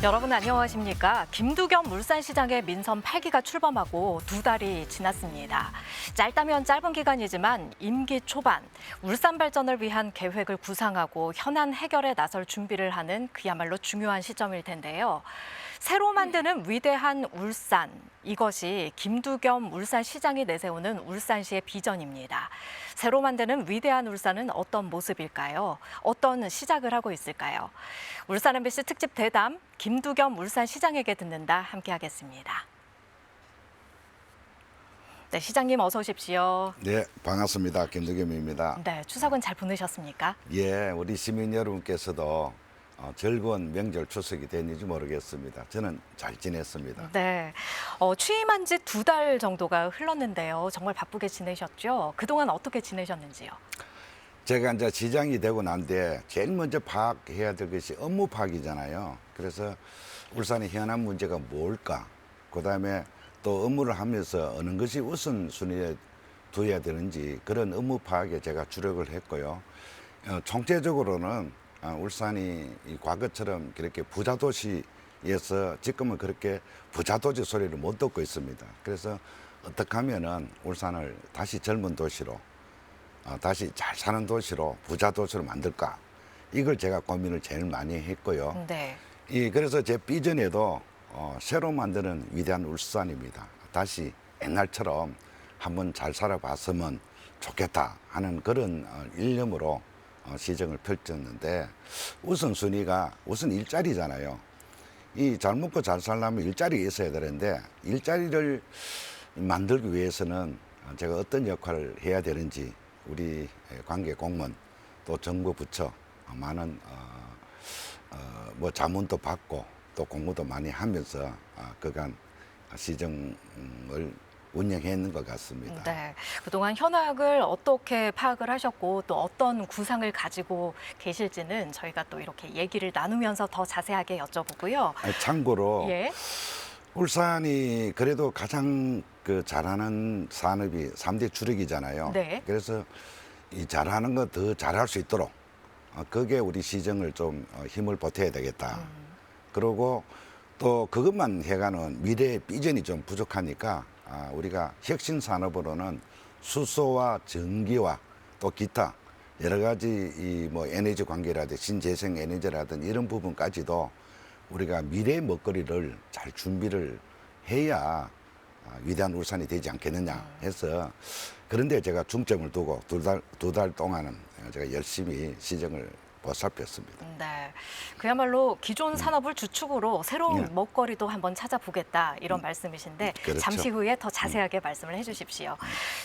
여러분 안녕하십니까? 김두겸 울산시장의 민선 8기가 출범하고 2달이 지났습니다. 짧다면 짧은 기간이지만 임기 초반 울산 발전을 위한 계획을 구상하고 현안 해결에 나설 준비를 하는 그야말로 중요한 시점일 텐데요. 새로 만드는 위대한 울산, 이것이 김두겸 울산시장이 내세우는 울산시의 비전입니다. 새로 만드는 위대한 울산은 어떤 모습일까요? 어떤 시작을 하고 있을까요? 울산 MBC 특집 대담 김두겸 울산시장에게 듣는다 함께하겠습니다. 네, 시장님 어서 오십시오. 네, 반갑습니다. 김두겸입니다. 네, 추석은 잘 보내셨습니까? 예, 우리 시민 여러분께서도 즐거운 명절 추석이 됐는지 모르겠습니다. 저는 잘 지냈습니다. 네, 취임한 지 2달 정도가 흘렀는데요. 정말 바쁘게 지내셨죠? 그동안 어떻게 지내셨는지요? 제가 이제 시장이 되고 난 뒤에 제일 먼저 파악해야 될 것이 업무 파악이잖아요. 그래서 울산의 현안 문제가 뭘까? 그다음에 또 업무를 하면서 어느 것이 우선순위에 두어야 되는지 그런 업무 파악에 제가 주력을 했고요. 총체적으로는 울산이 과거처럼 그렇게 부자 도시에서 지금은 그렇게 부자 도시 소리를 못 듣고 있습니다. 그래서 어떻게 하면은 울산을 다시 젊은 도시로 다시 잘 사는 도시로 부자 도시로 만들까? 이걸 제가 고민을 제일 많이 했고요. 네. 그래서 제 비전에도 새로 만드는 위대한 울산입니다. 다시 옛날처럼 한번 잘 살아봤으면 좋겠다 하는 그런 일념으로 시정을 펼쳤는데 우선순위가 우선 일자리잖아요. 이 잘 먹고 잘 살려면 일자리가 있어야 되는데 일자리를 만들기 위해서는 제가 어떤 역할을 해야 되는지 우리 관계 공무원 또 정부 부처 많은 뭐 자문도 받고 또 공부도 많이 하면서 그간 시정을 운영했는 것 같습니다. 네, 그동안 현황을 어떻게 파악을 하셨고 또 어떤 구상을 가지고 계실지는 저희가 또 이렇게 얘기를 나누면서 더 자세하게 여쭤보고요. 참고로 예. 울산이 그래도 가장 잘하는 산업이 3대 주력이잖아요. 네. 그래서 이 잘하는 거 더 잘할 수 있도록 그게 우리 시정을 좀 힘을 보태야 되겠다. 그리고 또 그것만 해가는 미래의 비전이 좀 부족하니까 우리가 혁신 산업으로는 수소와 전기와 또 기타 여러 가지 이 뭐 에너지 관계라든지 신재생 에너지라든지 이런 부분까지도 우리가 미래의 먹거리를 잘 준비를 해야 위대한 울산이 되지 않겠느냐 해서 그런데 제가 중점을 두고 두 달 동안은 제가 열심히 시정을 보살폈습니다. 네, 그야말로 기존 산업을 주축으로 새로운 네. 먹거리도 한번 찾아보겠다 이런 말씀이신데 그렇죠. 잠시 후에 더 자세하게 말씀을 해주십시오.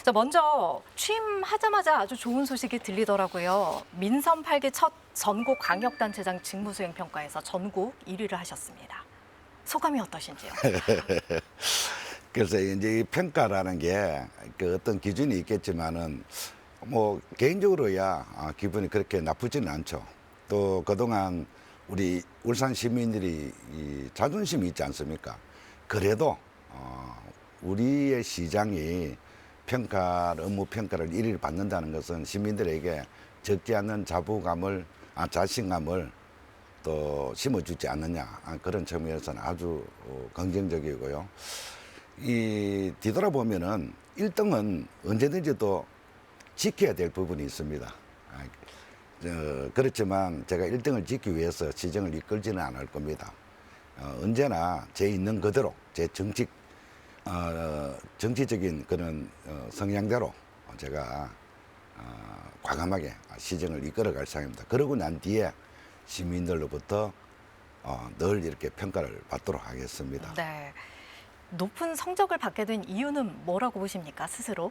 자, 먼저 취임하자마자 아주 좋은 소식이 들리더라고요. 민선 8기 첫 전국 광역단체장 직무수행 평가에서 전국 1위를 하셨습니다. 소감이 어떠신지요? 그래서 이제 이 평가라는 게 그 어떤 기준이 있겠지만은 뭐 개인적으로야 기분이 그렇게 나쁘지는 않죠. 또 그동안 우리 울산 시민들이 이 자존심이 있지 않습니까? 그래도 우리의 시장이 업무 평가를 1위를 받는다는 것은 시민들에게 적지 않은 자신감을 또 심어주지 않느냐 그런 측면에서는 아주 긍정적이고요. 뒤돌아보면은 1등은 언제든지 또 지켜야 될 부분이 있습니다. 그렇지만 제가 1등을 지키기 위해서 시정을 이끌지는 않을 겁니다. 언제나 제 있는 그대로 제 정치적인 그런 성향대로 제가 과감하게 시정을 이끌어갈 생각입니다. 그러고 난 뒤에 시민들로부터 늘 이렇게 평가를 받도록 하겠습니다. 네, 높은 성적을 받게 된 이유는 뭐라고 보십니까, 스스로?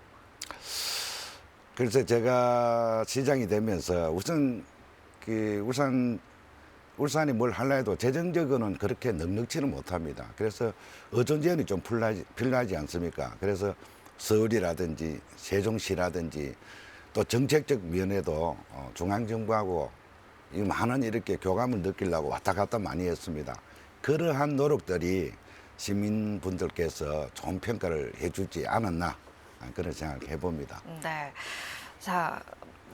그래서 제가 시장이 되면서 우선 울산이 뭘 하려 해도 재정적으로는 그렇게 넉넉지는 못합니다. 그래서 어존지연이 좀 필요하지 않습니까? 그래서 서울이라든지 세종시라든지 또 정책적 면에도 중앙정부하고 이 많은 이렇게 교감을 느끼려고 왔다 갔다 많이 했습니다. 그러한 노력들이 시민분들께서 좋은 평가를 해주지 않았나 그런 생각을 해봅니다. 네. 자,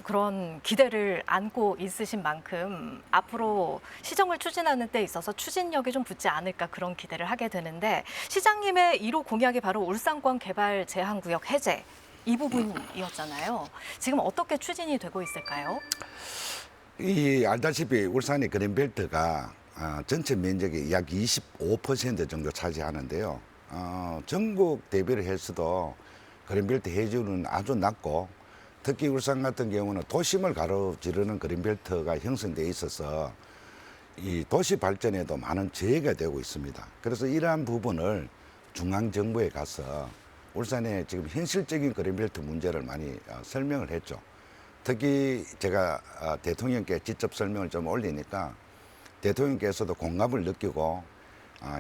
그런 기대를 안고 있으신 만큼 앞으로 시정을 추진하는 데 있어서 추진력이 좀 붙지 않을까 그런 기대를 하게 되는데 시장님의 1호 공약이 바로 울산권 개발 제한구역 해제 이 부분이었잖아요. 지금 어떻게 추진이 되고 있을까요? 알다시피 울산의 그린벨트가 전체 면적의 약 25% 정도 차지하는데요. 전국 대비를 해서도 그린벨트 해주는 아주 낮고 특히 울산 같은 경우는 도심을 가로지르는 그린벨트가 형성돼 있어서 이 도시 발전에도 많은 제해가 되고 있습니다. 그래서 이러한 부분을 중앙정부에 가서 울산의 지금 현실적인 그린벨트 문제를 많이 설명을 했죠. 특히 제가 대통령께 직접 설명을 좀 올리니까 대통령께서도 공감을 느끼고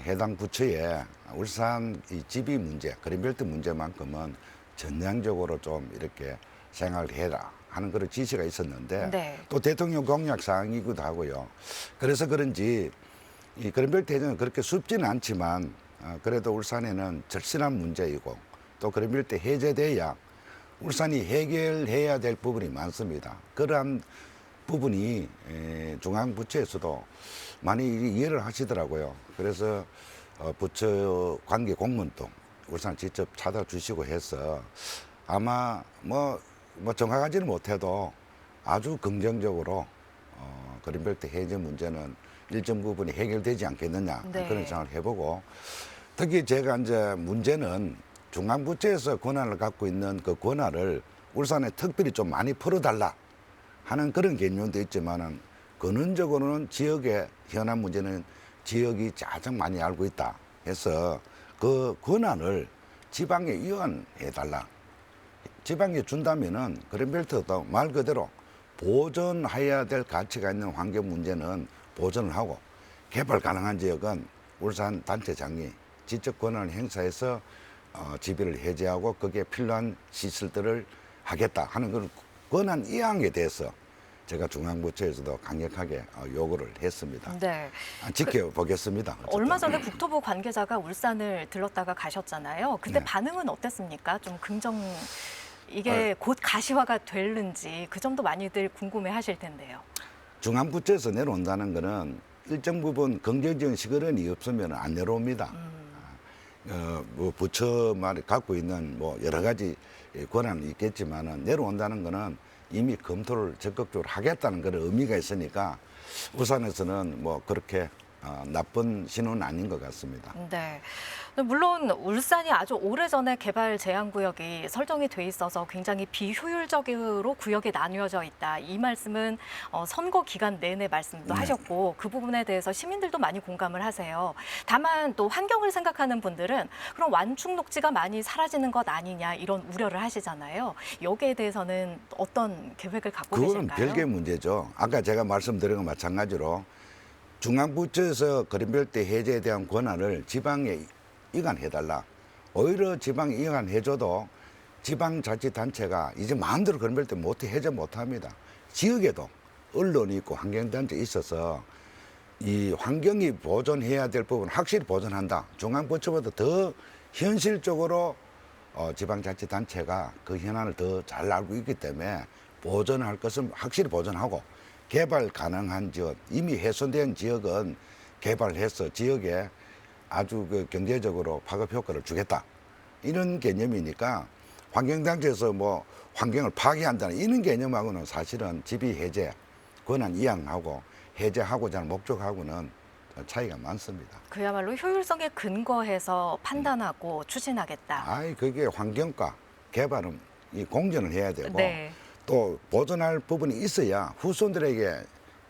해당 부처에 울산 이 지비 문제, 그린벨트 문제만큼은 전향적으로 좀 이렇게 생각을 해라 하는 그런 지시가 있었는데 네. 또 대통령 공약 사항이기도 하고요. 그래서 그런지 이 그린벨트 해제는 그렇게 쉽지는 않지만 그래도 울산에는 절실한 문제이고 또 그린벨트 해제돼야 울산이 해결해야 될 부분이 많습니다. 그러한 부분이 중앙부처에서도 많이 이해를 하시더라고요. 그래서 부처 관계 공무원도 울산 직접 찾아주시고 해서 아마 뭐 정확하지는 못해도 아주 긍정적으로 그린벨트 해제 문제는 일정 부분이 해결되지 않겠느냐 네. 그런 생각을 해보고 특히 제가 이제 문제는 중앙부처에서 권한을 갖고 있는 그 권한을 울산에 특별히 좀 많이 풀어달라 하는 그런 개념도 있지만은 근원적으로는 지역의 현안 문제는 지역이 가장 많이 알고 있다 해서 그 권한을 지방에 이완해달라. 지방에 준다면은 그린벨트도 말 그대로 보존해야 될 가치가 있는 환경 문제는 보존을 하고 개발 가능한 지역은 울산 단체장이 직접 권한을 행사해서 지비를 해제하고 거기에 필요한 시설들을 하겠다 하는 그런 권한 이양에 대해서 제가 중앙부처에서도 강력하게 요구를 했습니다. 네. 지켜보겠습니다. 어쨌든. 얼마 전에 국토부 관계자가 울산을 들렀다가 가셨잖아요. 그때 네. 반응은 어땠습니까? 좀 이게 곧 가시화가 될는지 그 점도 많이들 궁금해 하실 텐데요. 중앙부처에서 내려온다는 거는 일정 부분 긍정적인 시그널이 없으면 안 내려옵니다. 뭐 부처만 갖고 있는 뭐 여러 가지 권한이 있겠지만은 내려온다는 거는 이미 검토를 적극적으로 하겠다는 그런 의미가 있으니까 울산에서는 뭐 그렇게 나쁜 신호는 아닌 것 같습니다. 네. 물론 울산이 아주 오래전에 개발 제한구역이 설정이 돼 있어서 굉장히 비효율적으로 구역이 나뉘어져 있다. 이 말씀은 선거 기간 내내 말씀도 네. 하셨고 그 부분에 대해서 시민들도 많이 공감을 하세요. 다만 또 환경을 생각하는 분들은 그럼 완충 녹지가 많이 사라지는 것 아니냐 이런 우려를 하시잖아요. 여기에 대해서는 어떤 계획을 갖고 그거는 계실까요? 별개의 문제죠. 아까 제가 말씀드린 것 마찬가지로 중앙부처에서 그린벨트 해제에 대한 권한을 지방에 이관해달라. 오히려 지방에 이관해줘도 지방자치단체가 이제 마음대로 그린벨트 해제 못합니다. 지역에도 언론이 있고 환경단체 있어서 이 환경이 보존해야 될 부분 확실히 보존한다. 중앙부처보다 더 현실적으로 지방자치단체가 그 현안을 더 잘 알고 있기 때문에 보존할 것은 확실히 보존하고 개발 가능한 지역, 이미 훼손된 지역은 개발해서 지역에 아주 그 경제적으로 파급 효과를 주겠다. 이런 개념이니까 환경단체에서 뭐 환경을 파괴한다는 이런 개념하고는 사실은 지비 해제, 권한 이양하고 해제하고자 하는 목적하고는 차이가 많습니다. 그야말로 효율성에 근거해서 판단하고 추진하겠다. 그게 환경과 개발은 이 공존을 해야 되고 네. 또 보존할 부분이 있어야 후손들에게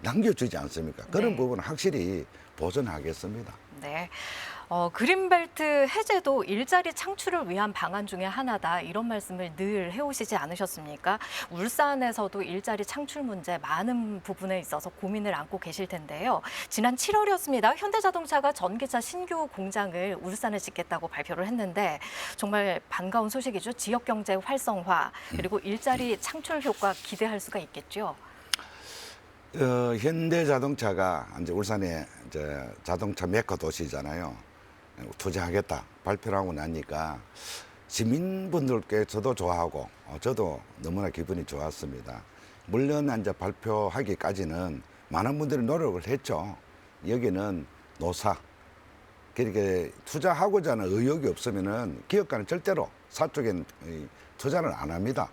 남겨주지 않습니까? 그런 네. 부분은 확실히 보존하겠습니다. 네. 그린벨트 해제도 일자리 창출을 위한 방안 중에 하나다 이런 말씀을 늘 해오시지 않으셨습니까? 울산에서도 일자리 창출 문제 많은 부분에 있어서 고민을 안고 계실 텐데요. 지난 7월이었습니다. 현대자동차가 전기차 신규 공장을 울산에 짓겠다고 발표를 했는데 정말 반가운 소식이죠. 지역 경제 활성화 그리고 일자리 창출 효과 기대할 수가 있겠죠. 현대자동차가 이제 울산에 이제 자동차 메카 도시잖아요. 투자하겠다 발표를 하고 나니까 시민분들께서도 좋아하고 저도 너무나 기분이 좋았습니다. 물론 이제 발표하기까지는 많은 분들이 노력을 했죠. 여기는 노사. 그렇게 투자하고자 하는 의욕이 없으면은 기업가는 절대로 사쪽엔 투자를 안 합니다.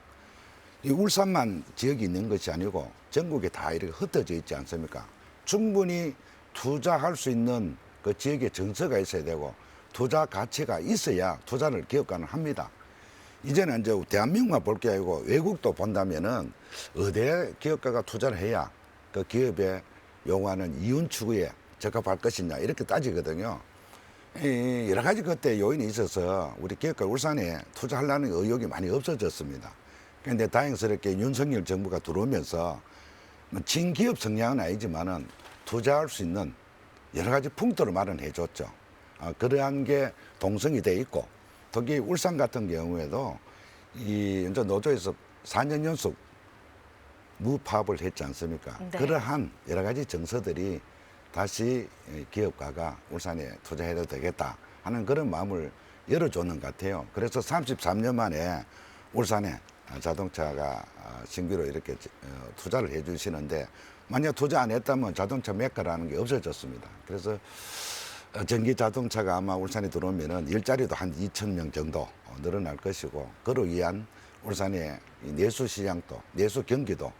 이 울산만 지역이 있는 것이 아니고 전국에 다 이렇게 흩어져 있지 않습니까? 충분히 투자할 수 있는 그 지역의 정서가 있어야 되고 투자 가치가 있어야 투자를 기업가는 합니다. 이제는 이제 대한민국만 볼 게 아니고 외국도 본다면은 어디에 기업가가 투자를 해야 그 기업에 요구하는 이윤 추구에 적합할 것이냐 이렇게 따지거든요. 이 여러 가지 그때 요인이 있어서 우리 기업가 울산에 투자하려는 의욕이 많이 없어졌습니다. 그런데 다행스럽게 윤석열 정부가 들어오면서 뭐 진기업 성향은 아니지만은 투자할 수 있는 여러 가지 풍토를 마련해 줬죠. 그러한 게 동성이 돼 있고 특히 울산 같은 경우에도 이 이제 노조에서 4년 연속 무파업을 했지 않습니까? 네. 그러한 여러 가지 정서들이 다시 기업가가 울산에 투자해도 되겠다 하는 그런 마음을 열어주는 것 같아요. 그래서 33년 만에 울산에 자동차가 신규로 이렇게 투자를 해 주시는데 만약 투자 안 했다면 자동차 메카라는 게 없어졌습니다. 그래서 전기 자동차가 아마 울산에 들어오면은 일자리도 한 2,000명 정도 늘어날 것이고 그로 위한 울산의 내수 시장도 내수 경기도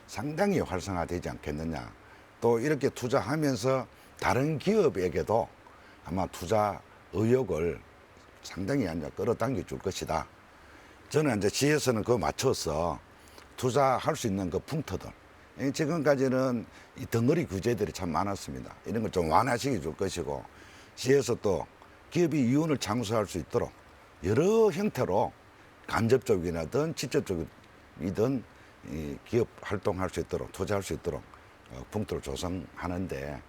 상당히 활성화되지 않겠느냐. 또 이렇게 투자하면서 다른 기업에게도 아마 투자 의욕을 상당히 이제 끌어당겨 줄 것이다. 저는 이제 시에서는 그거 맞춰서 투자할 수 있는 그 풍토들. 지금까지는 이 덩어리 규제들이 참 많았습니다. 이런 걸 좀 완화시켜 줄 것이고 시에서 또 기업이 이윤을 창출할 수 있도록 여러 형태로 간접적이든 직접적이든 이 기업 활동할 수 있도록 투자할 수 있도록 풍토를 조성하는데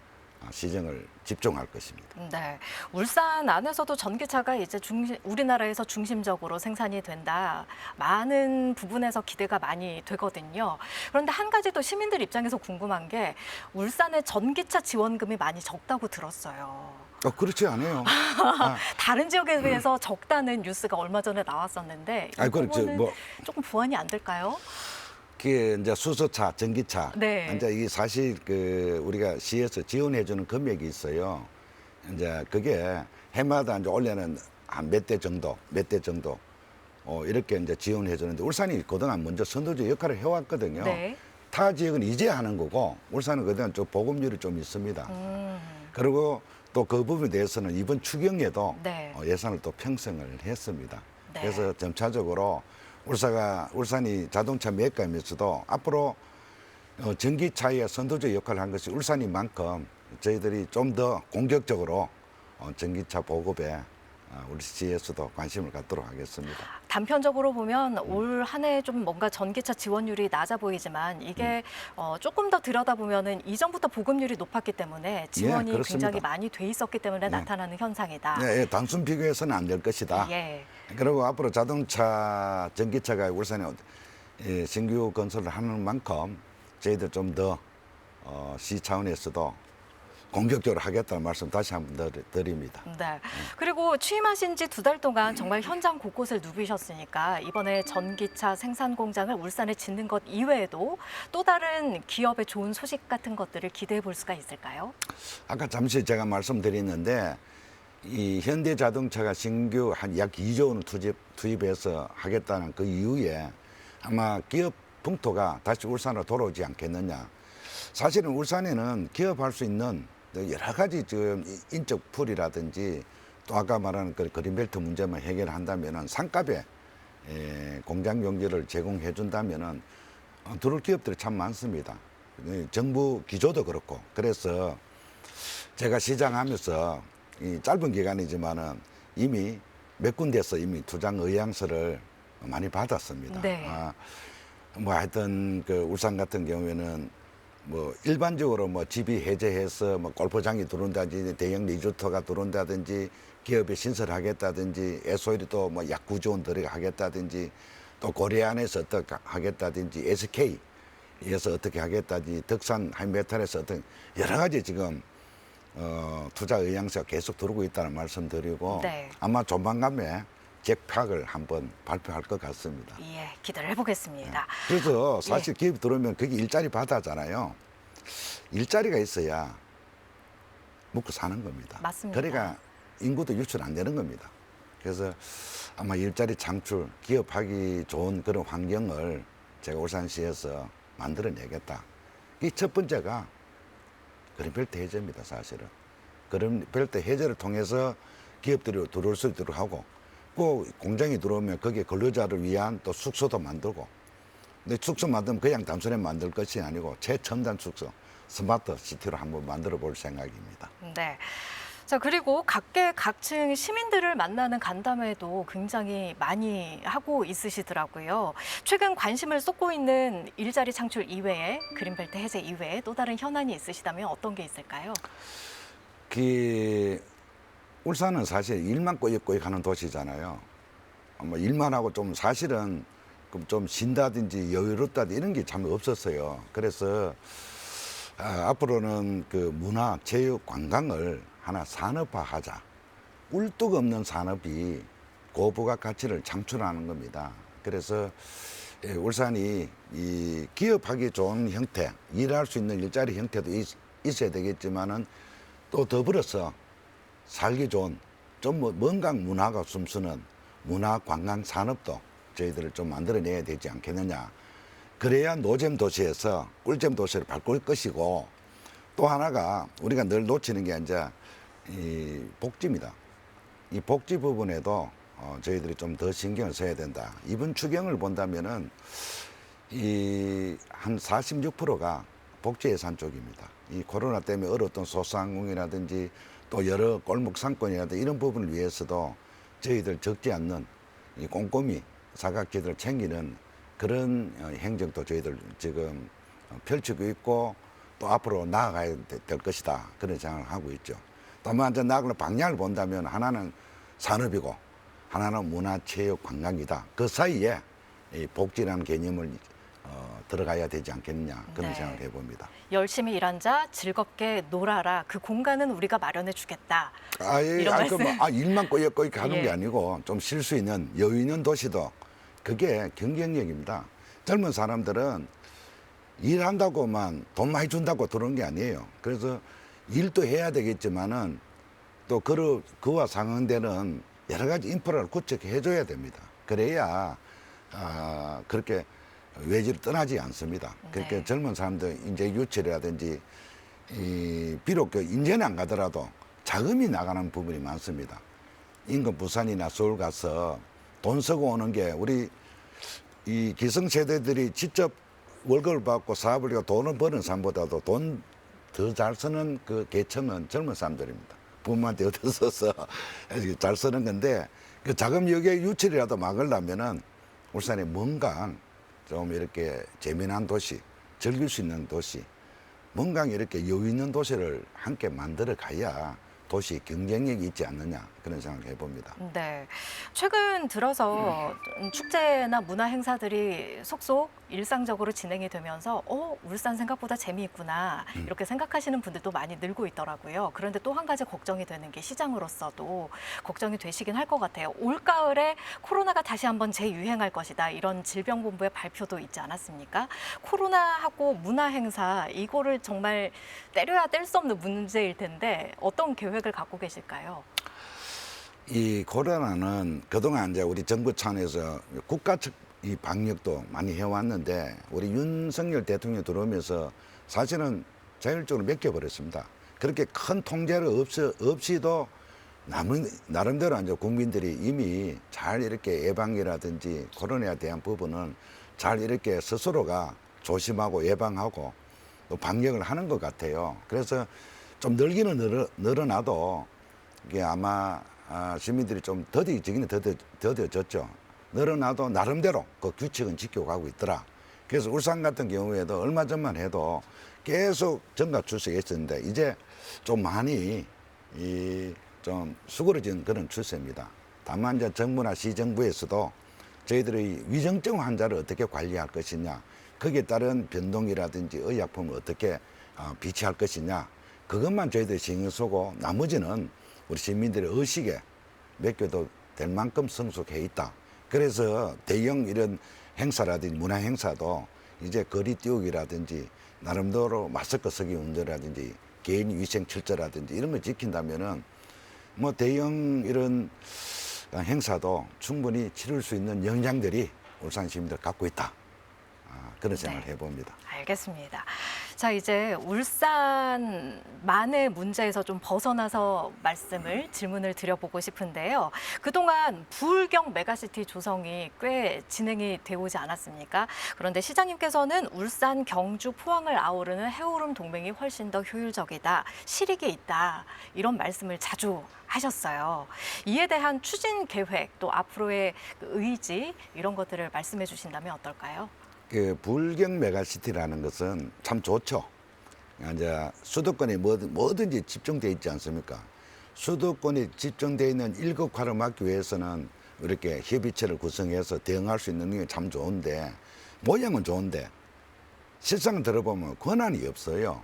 시정을 집중할 것입니다. 네, 울산 안에서도 전기차가 이제 우리나라에서 중심적으로 생산이 된다. 많은 부분에서 기대가 많이 되거든요. 그런데 한 가지 또 시민들 입장에서 궁금한 게 울산의 전기차 지원금이 많이 적다고 들었어요. 그렇지 않아요. 다른 지역에 비해서 적다는 뉴스가 얼마 전에 나왔었는데 이 그렇죠. 부분은 조금 보완이 안 될까요? 그게 이제 수소차, 전기차. 네. 이제 이 사실 그 우리가 시에서 지원해주는 금액이 있어요. 이제 그게 해마다 이제 올해는 한 몇 대 정도 이렇게 이제 지원해주는데 울산이 그동안 먼저 선도주 역할을 해왔거든요. 네. 타 지역은 이제 하는 거고 울산은 그동안 좀 보급률이 좀 있습니다. 그리고 또 그 부분에 대해서는 이번 추경에도 네. 예산을 또 편성을 했습니다. 네. 그래서 점차적으로 울산이 자동차 메카이면서도 앞으로 전기차의 선도적 역할을 한 것이 울산인 만큼 저희들이 좀 더 공격적으로 전기차 보급에 우리 시에서도 관심을 갖도록 하겠습니다. 단편적으로 보면 올 한 해 좀 뭔가 전기차 지원율이 낮아 보이지만 이게 조금 더 들여다보면은 이전부터 보급률이 높았기 때문에 지원이 그렇습니다. 굉장히 많이 돼 있었기 때문에 나타나는 현상이다. 예, 단순 비교해서는 안 될 것이다. 예. 그리고 앞으로 자동차, 전기차가 울산에 신규 건설을 하는 만큼 저희들 좀 더 시 차원에서도 공격적으로 하겠다는 말씀 다시 한번 드립니다. 네. 그리고 취임하신 지 2달 동안 정말 현장 곳곳을 누비셨으니까 이번에 전기차 생산 공장을 울산에 짓는 것 이외에도 또 다른 기업의 좋은 소식 같은 것들을 기대해 볼 수가 있을까요? 아까 잠시 제가 말씀드렸는데 이 현대자동차가 신규 한 약 2조 원을 투입해서 하겠다는 그 이후에 아마 기업 풍토가 다시 울산으로 돌아오지 않겠느냐. 사실은 울산에는 기업할 수 있는 여러 가지 지금 인적 풀이라든지 또 아까 말하는 그 그린벨트 문제만 해결한다면은 상값에 공장 용지를 제공해 준다면은 들어올 기업들이 참 많습니다. 정부 기조도 그렇고 그래서 제가 시장하면서 이 짧은 기간이지만은 이미 몇 군데서 이미 투자 의향서를 많이 받았습니다. 네. 뭐 하여튼 그 울산 같은 경우에는 뭐 일반적으로 뭐 집이 해제해서 뭐 골프장이 들어온다든지 대형 리조트가 들어온다든지 기업에 신설하겠다든지 에소일이 또 뭐 약 9조 원 들어가겠다든지 또 고려안에서 어떻게 하겠다든지 SK에서 어떻게 하겠다든지 덕산 하이메탈에서 어떤 여러 가지 지금 투자 의향서가 계속 들어오고 있다는 말씀드리고 네. 아마 조만간에 잭팍을 한번 발표할 것 같습니다. 예, 기대를 해보겠습니다. 그래서 사실 예. 기업 들어오면 그게 일자리 바다잖아요. 일자리가 있어야 먹고 사는 겁니다. 맞습니다. 그러니까 인구도 유출 안 되는 겁니다. 그래서 아마 일자리 창출, 기업하기 좋은 그런 환경을 제가 울산시에서 만들어내겠다. 이 첫 번째가 그린벨트 해제입니다, 사실은. 그린벨트 해제를 통해서 기업들이 들어올 수 있도록 하고, 그 공장이 들어오면 거기에 근로자를 위한 또 숙소도 만들고, 근데 숙소 만들면 그냥 단순히 만들 것이 아니고 최첨단 숙소, 스마트 시티로 한번 만들어 볼 생각입니다. 네. 자, 그리고 각계각층 시민들을 만나는 간담회도 굉장히 많이 하고 있으시더라고요. 최근 관심을 쏟고 있는 일자리 창출 이외에 그린벨트 해제 이외에 또 다른 현안이 있으시다면 어떤 게 있을까요? 울산은 사실 일만 꼬역꼬역 하는 도시잖아요. 뭐 일만 하고 좀 사실은 좀 쉰다든지 여유롭다든지 이런 게 참 없었어요. 그래서 앞으로는 그 문화, 체육, 관광을 하나 산업화하자. 꿀뚝 없는 산업이 고부가 가치를 창출하는 겁니다. 그래서 울산이 이 기업하기 좋은 형태, 일할 수 있는 일자리 형태도 있어야 되겠지만은 또 더불어서 살기 좋은 좀 뭔가 문화가 숨쉬는 문화 관광 산업도 저희들을 좀 만들어내야 되지 않겠느냐. 그래야 노잼 도시에서 꿀잼 도시를 바꿀 것이고, 또 하나가 우리가 늘 놓치는 게 이제 이 복지입니다. 이 복지 부분에도 저희들이 좀 더 신경을 써야 된다. 이번 추경을 본다면은 이 한 46%가 복지 예산 쪽입니다. 이 코로나 때문에 어려웠던 소상공인이라든지 또 여러 골목 상권이라든지 이런 부분을 위해서도 저희들 적지 않는 이 꼼꼼히 사각지대를 챙기는 그런 행정도 저희들 지금 펼치고 있고, 또 앞으로 나아가야 될 것이다. 그런 생각을 하고 있죠. 다만 이제 나아가는 방향을 본다면 하나는 산업이고 하나는 문화, 체육, 관광이다. 그 사이에 이 복지라는 개념을 들어가야 되지 않겠느냐, 그런 네. 생각을 해봅니다. 열심히 일한 자 즐겁게 놀아라. 그 공간은 우리가 마련해 주겠다. 예, 이런 말씀. 일만 꼬역꼬역 하는 예. 게 아니고 좀 쉴 수 있는 여유 있는 도시도 그게 경쟁력입니다. 젊은 사람들은 일한다고만 돈 많이 준다고 들어온 게 아니에요. 그래서 일도 해야 되겠지만은 또 그와 상응되는 여러 가지 인프라를 구축해 줘야 됩니다. 그래야 그렇게 외지로 떠나지 않습니다. 그렇게 네. 젊은 사람들 인재 유치라든지 비록 인재는 안 가더라도 자금이 나가는 부분이 많습니다. 인근 부산이나 서울 가서 돈 쓰고 오는 게 우리 이 기성세대들이 직접 월급을 받고 사업을 하고 돈을 버는 사람보다도 돈 더 잘 쓰는 그 계층은 젊은 사람들입니다. 부모한테 얻어서서 잘 쓰는 건데, 그 자금 여기에 유출이라도 막으려면은 울산에 뭔가 좀 이렇게 재미난 도시, 즐길 수 있는 도시, 뭔가 이렇게 여유 있는 도시를 함께 만들어 가야 도시 경쟁력이 있지 않느냐, 그런 생각을 해봅니다. 네. 최근 들어서 축제나 문화 행사들이 속속 일상적으로 진행이 되면서 울산 생각보다 재미있구나 이렇게 생각하시는 분들도 많이 늘고 있더라고요. 그런데 또 한 가지 걱정이 되는 게 시장으로서도 걱정이 되시긴 할 것 같아요. 올가을에 코로나가 다시 한번 재유행할 것이다. 이런 질병본부의 발표도 있지 않았습니까? 코로나하고 문화 행사 이거를 정말 때려야 뗄 수 없는 문제일 텐데 어떤 계획을 갖고 계실까요? 이 코로나는 그동안 이제 우리 정부 차원에서 국가적 이 방역도 많이 해왔는데, 우리 윤석열 대통령이 들어오면서 사실은 자율적으로 맡겨버렸습니다. 그렇게 큰 통제를 없이도 나름대로 이제 국민들이 이미 잘 이렇게 예방이라든지 코로나에 대한 부분은 잘 이렇게 스스로가 조심하고 예방하고 또 방역을 하는 것 같아요. 그래서 좀 늘기는 늘어나도 이게 아마 시민들이 좀 더디지기는 더뎌졌죠. 늘어나도 나름대로 그 규칙은 지켜가고 있더라. 그래서 울산 같은 경우에도 얼마 전만 해도 계속 정가 출세가 있었는데 이제 좀 많이 좀 수그러진 그런 추세입니다. 다만 이제 정부나 시정부에서도 저희들의 위중증 환자를 어떻게 관리할 것이냐, 거기에 따른 변동이라든지 의약품을 어떻게 비치할 것이냐, 그것만 저희들이 신경 쓰고 나머지는 우리 시민들의 의식에 맡겨도 될 만큼 성숙해 있다. 그래서 대형 이런 행사라든지 문화 행사도 이제 거리 띄우기라든지 나름대로 마스크 쓰기 운동이라든지 개인 위생 철저라든지 이런 걸 지킨다면은 뭐 대형 이런 행사도 충분히 치를 수 있는 역량들이 울산 시민들 갖고 있다. 그런 생각을 해봅니다. 알겠습니다. 자, 이제 울산만의 문제에서 좀 벗어나서 질문을 드려보고 싶은데요. 그동안 부울경 메가시티 조성이 꽤 진행이 되어 오지 않았습니까? 그런데 시장님께서는 울산, 경주, 포항을 아우르는 해오름 동맹이 훨씬 더 효율적이다, 실익이 있다, 이런 말씀을 자주 하셨어요. 이에 대한 추진 계획, 또 앞으로의 의지, 이런 것들을 말씀해 주신다면 어떨까요? 그 부울경 메가시티라는 것은 참 좋죠. 이제 수도권에 뭐든지 집중되어 있지 않습니까? 수도권에 집중되어 있는 일극화를 막기 위해서는 이렇게 협의체를 구성해서 대응할 수 있는 게 참 좋은데, 모양은 좋은데 실상 들어보면 권한이 없어요.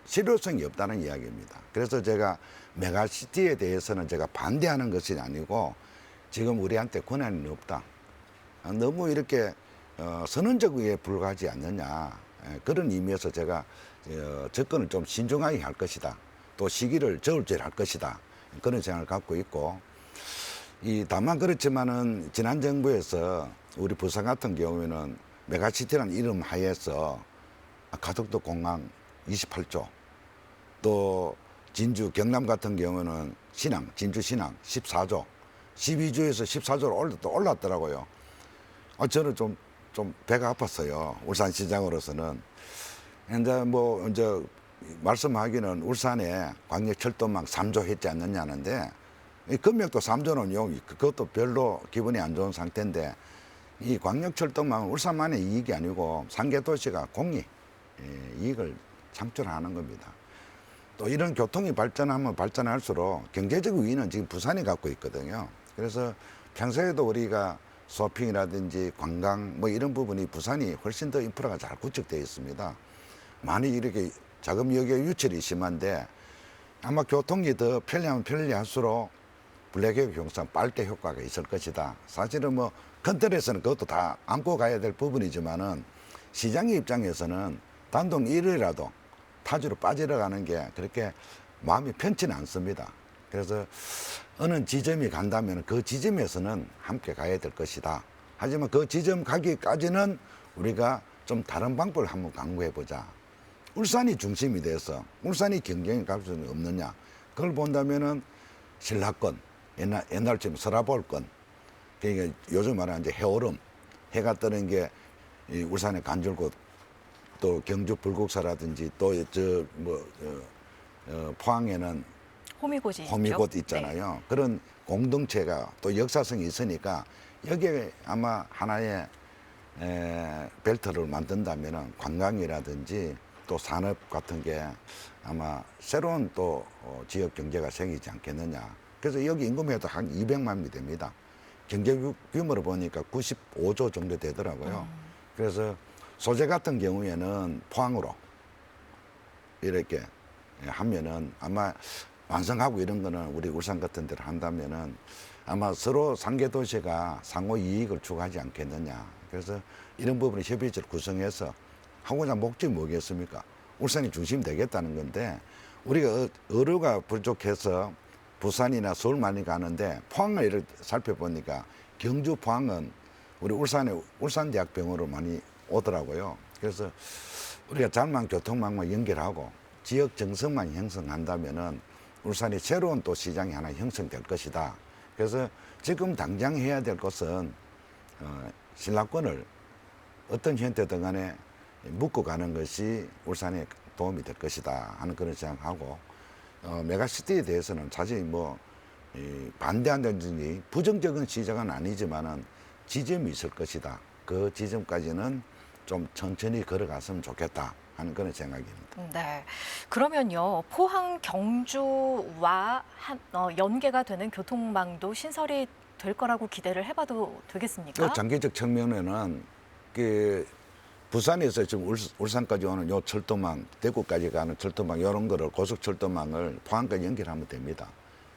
실효성이 없다는 이야기입니다. 그래서 제가 메가시티에 대해서는 제가 반대하는 것이 아니고 지금 우리한테 권한이 없다. 너무 이렇게 선언적에 불과하지 않느냐, 그런 의미에서 제가 접근을 좀 신중하게 할 것이다. 또 시기를 저울질할 것이다. 그런 생각을 갖고 있고, 다만 그렇지만은 지난 정부에서 우리 부산 같은 경우에는 메가시티라는 이름 하에서 가덕도 공항 28조, 또 진주 경남 같은 경우는 진주 신항 14조, 12조에서 14조로 또 올랐더라고요. 저는 좀 배가 아팠어요. 울산시장으로서는. 이제 말씀하기는 울산에 광역철도망 3조 했지 않느냐는데, 이 금액도 3조는 그것도 별로 기분이 안 좋은 상태인데, 이 광역철도망은 울산만의 이익이 아니고 3개 도시가 공히 이익을 창출하는 겁니다. 또 이런 교통이 발전하면 발전할수록 경제적 우위는 지금 부산이 갖고 있거든요. 그래서 평소에도 우리가 쇼핑이라든지 관광 뭐 이런 부분이 부산이 훨씬 더 인프라가 잘 구축되어 있습니다. 많이 이렇게 자금 여기에 유출이 심한데, 아마 교통이 더 편리하면 편리할수록 블랙해그 형상 빨대 효과가 있을 것이다. 사실은 뭐 컨트롤에서는 그것도 다 안고 가야 될 부분이지만은 시장의 입장에서는 단독 1위라도 타지로 빠져나가는 게 그렇게 마음이 편치는 않습니다. 그래서 어느 지점이 간다면 그 지점에서는 함께 가야 될 것이다. 하지만 그 지점 가기까지는 우리가 좀 다른 방법을 한번 강구해보자. 울산이 중심이 돼서 울산이 경쟁이 갈 수는 없느냐. 그걸 본다면은 신라권, 옛날처럼 서라볼권, 그러니까 요즘 말하는 이제 해오름, 해가 뜨는 게 이 울산의 간절곶, 또 경주 불국사라든지 또 포항에는 호미곶 있잖아요. 네. 그런 공동체가 또 역사성이 있으니까 여기에 아마 하나의 벨트를 만든다면 관광이라든지 또 산업 같은 게 아마 새로운 또 지역 경제가 생기지 않겠느냐. 그래서 여기 인구면도 한 200만이 됩니다. 경제 규모로 보니까 95조 정도 되더라고요. 그래서 소재 같은 경우에는 포항으로 이렇게 하면은 아마 완성하고 이런 거는 우리 울산 같은 데를 한다면은 아마 서로 상계 도시가 상호 이익을 추구하지 않겠느냐. 그래서 이런 부분에 협의체를 구성해서 하고자 목적이 뭐겠습니까? 울산이 중심이 되겠다는 건데, 우리가 의료가 부족해서 부산이나 서울 많이 가는데 포항을 이렇게 살펴보니까 경주 포항은 우리 울산대학병원으로 많이 오더라고요. 그래서 우리가 잘만 교통망만 연결하고 지역 정성만 형성한다면은 울산이 새로운 또 시장이 하나 형성될 것이다. 그래서 지금 당장 해야 될 것은 신라권을 어떤 형태든 간에 묶어가는 것이 울산에 도움이 될 것이다 하는 그런 생각하고, 메가시티에 대해서는 사실 반대한다든지 부정적인 시작은 아니지만은 지점이 있을 것이다. 그 지점까지는 좀 천천히 걸어갔으면 좋겠다 하는 그런 생각입니다. 네. 그러면요, 포항, 경주와 연계가 되는 교통망도 신설이 될 거라고 기대를 해봐도 되겠습니까? 그 장기적 측면에는 부산에서 지금 울산까지 오는 요 철도망, 대구까지 가는 철도망 이런 거를 고속철도망을 포항까지 연결하면 됩니다.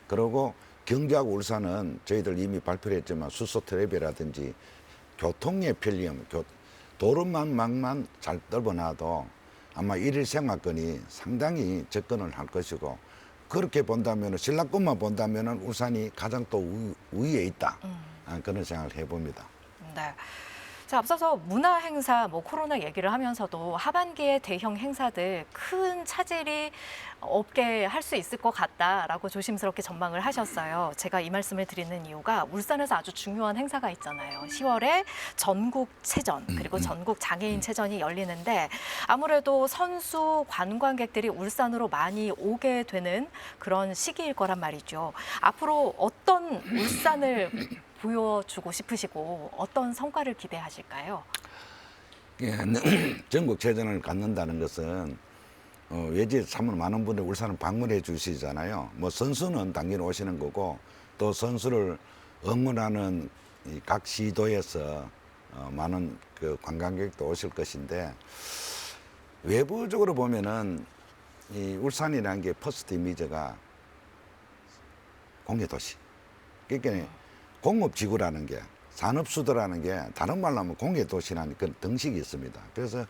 그리고 경주하고 울산은 저희들 이미 발표를 했지만 수소 트래비라든지 교통의 편리함, 도로망만 잘 떨어놔도 아마 일일 생활권이 상당히 접근을 할 것이고, 그렇게 본다면 신라권만 본다면 울산이 가장 또 우위에 있다. 그런 생각을 해봅니다. 네. 자, 앞서서 문화 행사, 코로나 얘기를 하면서도 하반기에 대형 행사들 큰 차질이 없게 할 수 있을 것 같다라고 조심스럽게 전망을 하셨어요. 제가 이 말씀을 드리는 이유가 울산에서 아주 중요한 행사가 있잖아요. 10월에 전국체전 그리고 전국 장애인 체전이 열리는데, 아무래도 선수, 관광객들이 울산으로 많이 오게 되는 그런 시기일 거란 말이죠. 앞으로 어떤 울산을 보여주고 싶으시고 어떤 성과를 기대하실까요? 예, 전국체전을 갖는다는 것은 외지에 참으로 많은 분들이 울산을 방문해 주시잖아요. 선수는 당연히 오시는 거고, 또 선수를 응원하는 이 각 시도에서 많은 그 관광객도 오실 것인데, 외부적으로 보면은 이 울산이라는 게 퍼스트 이미지가 공예도시. 그러니까 공업지구라는 게, 산업수도라는 게 다른 말로 하면 공예도시라는 그런 등식이 있습니다. 그래서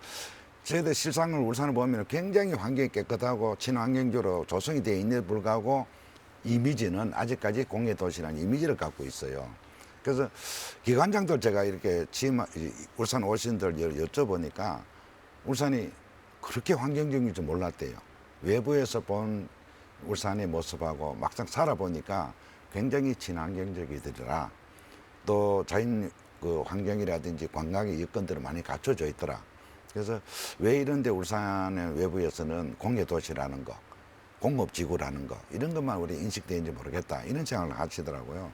저희들 실상을 울산을 보면 굉장히 환경이 깨끗하고 친환경적으로 조성이 되어 있는데 불구하고 이미지는 아직까지 공예도시라는 이미지를 갖고 있어요. 그래서 기관장들 제가 이렇게 울산 오신 분들 여쭤보니까 울산이 그렇게 환경적인 줄 몰랐대요. 외부에서 본 울산의 모습하고 막상 살아보니까 굉장히 친환경적이더라. 또 자연 그 환경이라든지 관광의 여건들은 많이 갖춰져 있더라. 그래서 왜 이런데 울산의 외부에서는 공예도시라는 거, 공업지구라는 거, 이런 것만 우리 인식되는지 모르겠다, 이런 생각을 하시더라고요.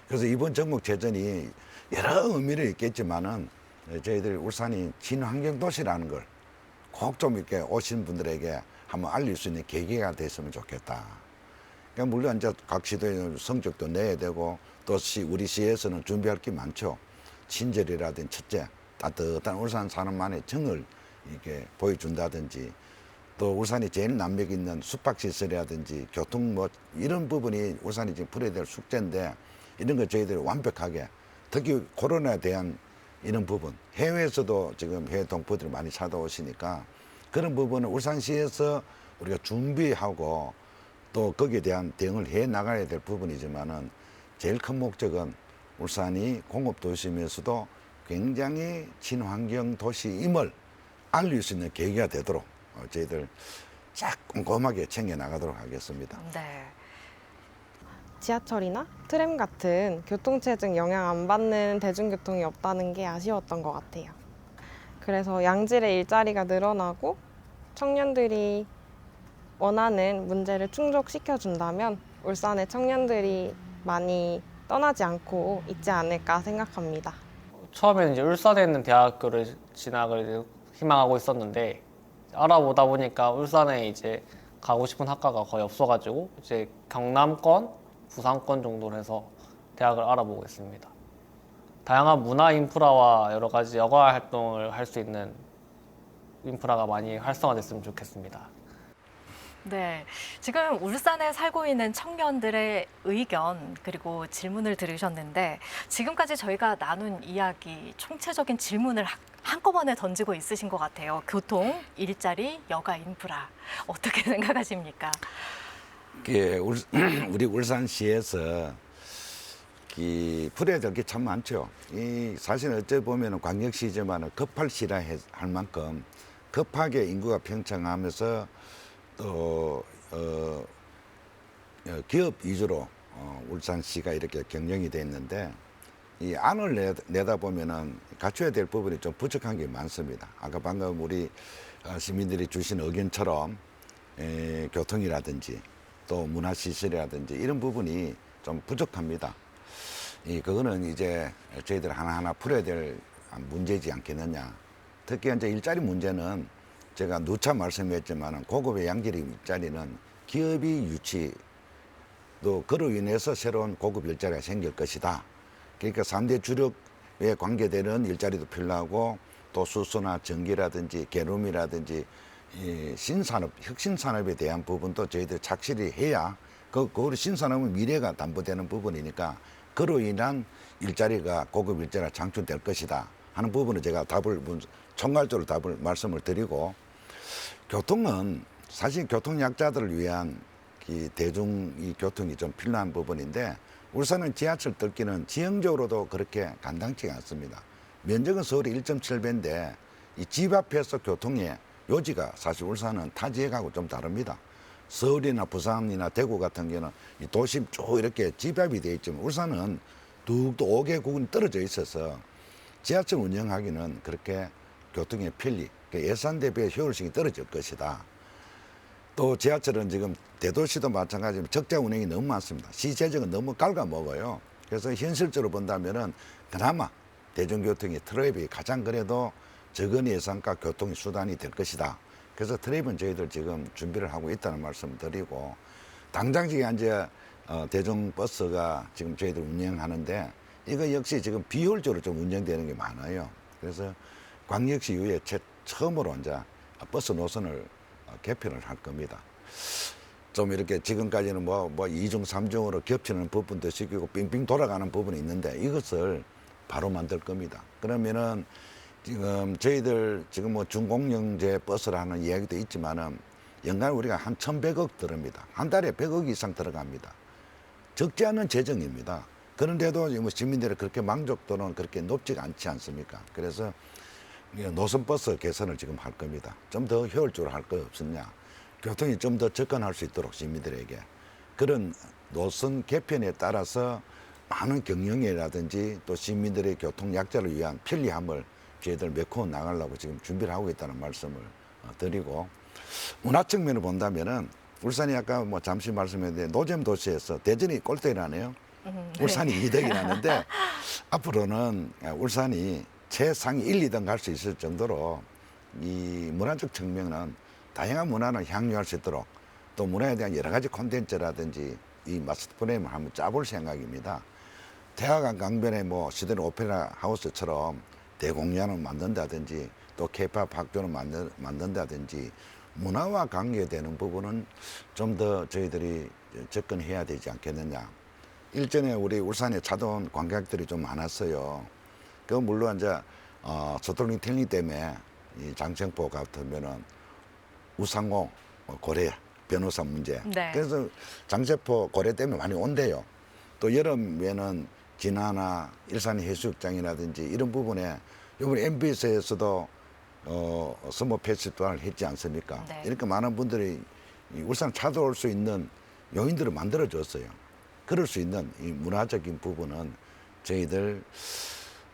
그래서 이번 전국체전이 여러 의미를 있겠지만은 저희들이 울산이 친환경도시라는 걸 꼭 좀 이렇게 오신 분들에게 한번 알릴 수 있는 계기가 됐으면 좋겠다. 그러니까 물론 이제 각 시도에 성적도 내야 되고, 또 우리 시에서는 준비할 게 많죠. 친절이라든지 첫째, 따뜻한 울산 사람만의 정을 이렇게 보여준다든지, 또 울산이 제일 남맥 있는 숙박시설이라든지 교통 이런 부분이 울산이 지금 풀어야 될 숙제인데, 이런 거 저희들이 완벽하게, 특히 코로나에 대한 이런 부분, 해외에서도 지금 해외 동포들이 많이 찾아오시니까 그런 부분은 울산시에서 우리가 준비하고 또 거기에 대한 대응을 해 나가야 될 부분이지만은, 제일 큰 목적은 울산이 공업도시면서도 굉장히 친환경 도시임을 알릴 수 있는 계기가 되도록 저희들 쫙 꼼꼼하게 챙겨 나가도록 하겠습니다. 네. 지하철이나 트램 같은 교통체증 영향 안 받는 대중교통이 없다는 게 아쉬웠던 것 같아요. 그래서 양질의 일자리가 늘어나고 청년들이 원하는 문제를 충족시켜준다면 울산의 청년들이 많이 떠나지 않고 있지 않을까 생각합니다. 처음에는 이제 울산에 있는 대학교를 진학을 희망하고 있었는데, 알아보다 보니까 울산에 이제 가고 싶은 학과가 거의 없어가지고 이제 경남권, 부산권 정도로 해서 대학을 알아보고 있습니다. 다양한 문화 인프라와 여러 가지 여가 활동을 할 수 있는 인프라가 많이 활성화됐으면 좋겠습니다. 네, 지금 울산에 살고 있는 청년들의 의견 그리고 질문을 들으셨는데, 지금까지 저희가 나눈 이야기 총체적인 질문을 한꺼번에 던지고 있으신 것 같아요. 교통, 일자리, 여가 인프라, 어떻게 생각하십니까? 예, 우리 울산시에서 풀어야 될 게 참 많죠. 사실 어째 보면 광역시지만 급할 시라 할 만큼 급하게 인구가 평창하면서 또 기업 위주로 울산시가 이렇게 경영이 돼 있는데, 이 안을 내다 보면은 갖춰야 될 부분이 좀 부족한 게 많습니다. 아까 방금 우리 시민들이 주신 의견처럼 교통이라든지 또 문화시설이라든지 이런 부분이 좀 부족합니다. 그거는 이제 저희들 하나하나 풀어야 될 문제지 않겠느냐. 특히 이제 일자리 문제는 제가 누차 말씀했지만 고급의 양질의 일자리는 기업이 유치, 또 그로 인해서 새로운 고급 일자리가 생길 것이다. 그러니까 3대 주력에 관계되는 일자리도 필요하고, 또 수소나 전기라든지 계름이라든지 이 신산업, 혁신산업에 대한 부분도 저희들 착실히 해야 그거를 신선하면 미래가 담보되는 부분이니까 그로 인한 일자리가 고급 일자리가 창출될 것이다 하는 부분을 제가 총괄적으로 답을 말씀을 드리고, 교통은 사실 교통 약자들을 위한 이 대중 이 교통이 좀 필요한 부분인데, 울산은 지하철 뚫기는 지형적으로도 그렇게 간단치가 않습니다. 면적은 서울이 1.7배인데 이 집 앞에서 교통의 요지가 사실 울산은 타 지역하고 좀 다릅니다. 서울이나 부산이나 대구 같은 경우는 이 도심 쭉 이렇게 집합이 되어 있지만, 울산은 뚝뚝 5개국은 떨어져 있어서 지하철 운영하기는 그렇게 교통의 편리, 예산 대비 효율성이 떨어질 것이다. 또 지하철은 지금 대도시도 마찬가지지만 적자 운행이 너무 많습니다. 시세적은 너무 갉아먹어요. 그래서 현실적으로 본다면은 그나마 대중교통의 트랩이 가장 그래도 적은 예산과 교통의 수단이 될 것이다. 그래서 트랩은 저희들 지금 준비를 하고 있다는 말씀을 드리고, 당장 지금 이제 대중버스가 지금 저희들 운영하는데, 이거 역시 지금 비효율적으로 좀 운영되는 게 많아요. 그래서 광역시 이후에 처음으로 이제 버스 노선을 개편을 할 겁니다. 좀 이렇게 지금까지는 뭐 이중 삼중으로 겹치는 부분도 시키고 빙빙 돌아가는 부분이 있는데, 이것을 바로 만들 겁니다. 그러면은 지금 저희들 지금 뭐 준공영제 버스라는 이야기도 있지만은 연간 우리가 한 1,100억 들어갑니다. 한 달에 100억 이상 들어갑니다. 적지 않은 재정입니다. 그런데도 뭐 시민들의 그렇게 만족도는 그렇게 높지가 않지 않습니까? 그래서 노선버스 개선을 지금 할 겁니다. 좀 더 효율적으로 할 거 없었냐. 교통이 좀 더 접근할 수 있도록 시민들에게 그런 노선 개편에 따라서 많은 경영이라든지 또 시민들의 교통 약자를 위한 편리함을 저희들 메꿔 나가려고 지금 준비를 하고 있다는 말씀을 드리고, 문화 측면을 본다면은 울산이 아까 뭐 잠시 말씀했는데 노잼 도시에서 대전이 꼴등이라네요. 울산이 2등이라는데 앞으로는 울산이 최상위 1, 2등 갈 수 있을 정도로 이 문화적 측면은 다양한 문화를 향유할 수 있도록, 또 문화에 대한 여러 가지 콘텐츠라든지 이 마스터 프레임을 한번 짜볼 생각입니다. 대화관 강변에 뭐 시드니 오페라 하우스처럼 대공연을 만든다든지 또 케이팝 학교를 만든다든지 문화와 관계되는 부분은 좀 더 저희들이 접근해야 되지 않겠느냐. 일전에 우리 울산에 찾아온 관객들이 좀 많았어요. 그 물론 이제 스토링 텔링 때문에 이 장청포 같으면은 우상호 고래 변호사 문제. 네. 그래서 장세포 고래 때문에 많이 온대요. 또 여름에는 진화나 일산 해수욕장이라든지 이런 부분에 이번에 MBS에서도 서머 페스티벌을 했지 않습니까? 네. 이렇게 많은 분들이 이 울산 찾아올 수 있는 요인들을 만들어 줬어요. 그럴 수 있는 이 문화적인 부분은 저희들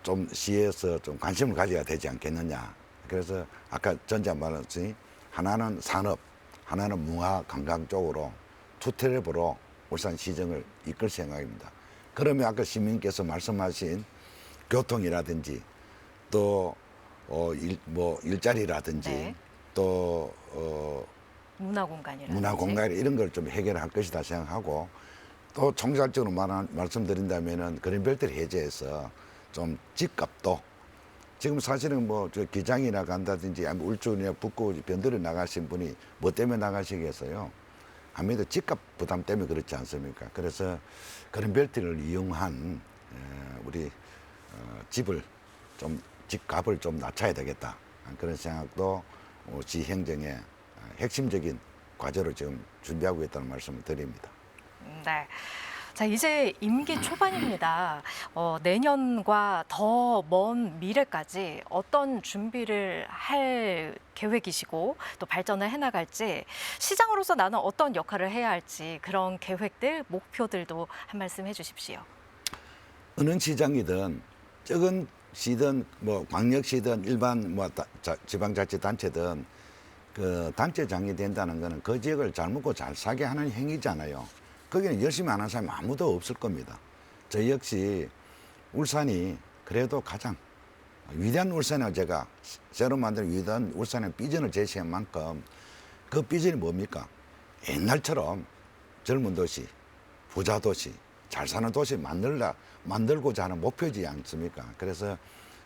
좀 시에서 좀 관심을 가져야 되지 않겠느냐. 그래서 아까 전자 말했지, 하나는 산업, 하나는 문화 관광 쪽으로 투 트랩으로 울산 시정을 이끌 생각입니다. 그러면 아까 시민께서 말씀하신 교통이라든지 또 일자리라든지 네. 또 문화 공간이라든지. 문화 공간 이런 걸 좀 해결할 것이다 생각하고, 또 총괄적으로 말씀드린다면은 그린벨트 해제해서 좀 집값도 지금 사실은 뭐 저 기장이나 간다든지 아니면 울주나 북구 변들에 나가신 분이 뭐 때문에 나가시겠어요? 아무래도 집값 부담 때문에 그렇지 않습니까? 그래서 그린벨트를 이용한 우리 집을 좀 집값을 좀 낮춰야 되겠다 그런 생각도 시 행정의 핵심적인 과제로 지금 준비하고 있다는 말씀을 드립니다. 네. 자, 이제 임기 초반입니다. 내년과 더 먼 미래까지 어떤 준비를 할 계획이시고 또 발전을 해나갈지, 시장으로서 나는 어떤 역할을 해야 할지 그런 계획들, 목표들도 한 말씀 해주십시오. 어느 시장이든 적은 시든 뭐 광역시든 일반 뭐 지방자치단체든 그 단체장이 된다는 거는 그 지역을 잘 먹고 잘 사게 하는 행위잖아요. 거기는 열심히 하는 사람이 아무도 없을 겁니다. 저 역시 울산이 그래도 가장 위대한 울산이라고 제가 새로 만든 위대한 울산의 비전을 제시한 만큼 그 비전이 뭡니까? 옛날처럼 젊은 도시, 부자 도시, 잘 사는 도시 만들고자 하는 목표지 않습니까? 그래서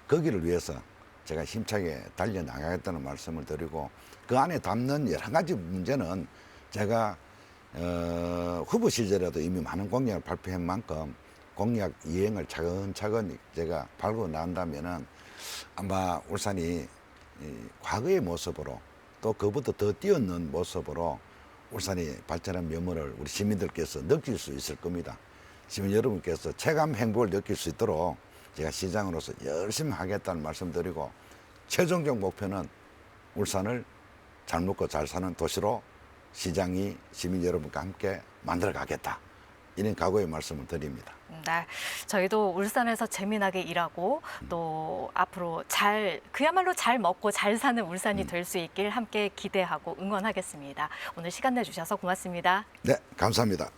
거기를 위해서 제가 힘차게 달려나가겠다는 말씀을 드리고, 그 안에 담는 여러 가지 문제는 제가 후보 시절에도 이미 많은 공약을 발표한 만큼 공약 이행을 차근차근 제가 밟고 난다면은 아마 울산이 이 과거의 모습으로 또 그보다 더 뛰어난 모습으로 울산이 발전한 면모를 우리 시민들께서 느낄 수 있을 겁니다. 시민 여러분께서 체감 행복을 느낄 수 있도록 제가 시장으로서 열심히 하겠다는 말씀드리고 최종적 목표는 울산을 잘 먹고 잘 사는 도시로 시장이 시민 여러분과 함께 만들어 가겠다. 이런 각오의 말씀을 드립니다. 네, 저희도 울산에서 재미나게 일하고 또 앞으로 그야말로 잘 먹고 잘 사는 울산이 될 수 있길 함께 기대하고 응원하겠습니다. 오늘 시간 내주셔서 고맙습니다. 네, 감사합니다.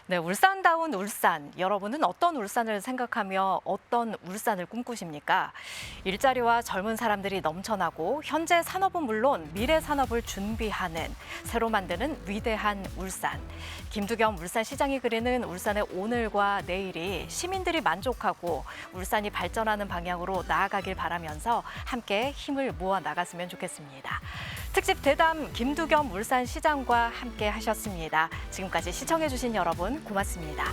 네, 울산다운 울산. 여러분은 어떤 울산을 생각하며 어떤 울산을 꿈꾸십니까? 일자리와 젊은 사람들이 넘쳐나고 현재 산업은 물론 미래 산업을 준비하는 새로 만드는 위대한 울산. 김두겸 울산시장이 그리는 울산의 오늘과 내일이 시민들이 만족하고 울산이 발전하는 방향으로 나아가길 바라면서 함께 힘을 모아 나갔으면 좋겠습니다. 특집 대담 김두겸 울산시장과 함께 하셨습니다. 지금까지 시청해주신 여러분 고맙습니다.